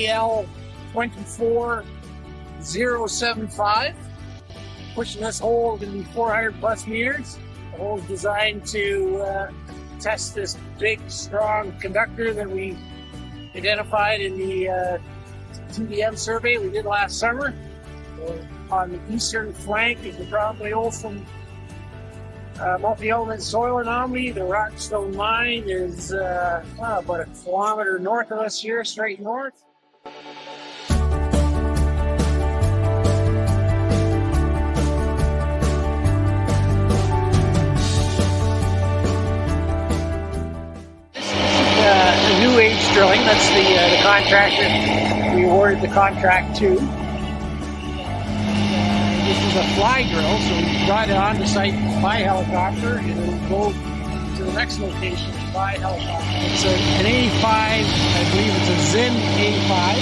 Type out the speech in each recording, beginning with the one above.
AL 24075. Pushing this hole going to be 400 plus meters. The hole is designed to test this big, strong conductor that we identified in the TDM survey we did last summer. On the eastern flank is the Probably Olson multi-element soil anomaly. The Rottenstone mine is about a kilometer north of us here, straight north. New age drilling. That's the contractor we awarded the contract to. This is a fly drill, so we brought it on the site by helicopter, and it'll go to the next location by helicopter. It's an 85, I believe it's a Zin 85,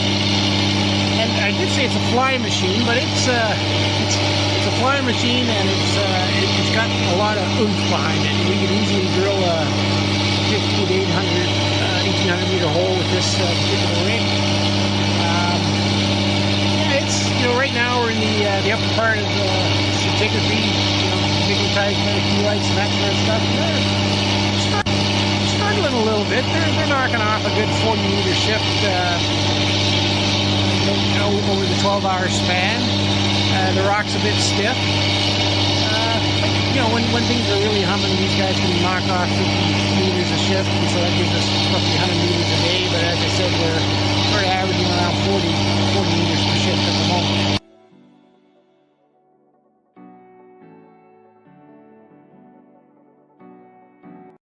and I did say it's a fly machine, but it's a fly machine, and it's got a lot of oomph behind it. We could easily drill a 50 to 1800 meter hole with this particular rig. It's, right now we're in the upper part of stratigraphy, magnetized metachelite and that sort of stuff. They're struggling a little bit. They're knocking off a good 40 meter shift over the 12-hour span. The rock's a bit stiff. But, when things are really humming, these guys can knock off 50 meters a shift, and so that gives us roughly 100 meters a day. But as I said, we're averaging around 40 meters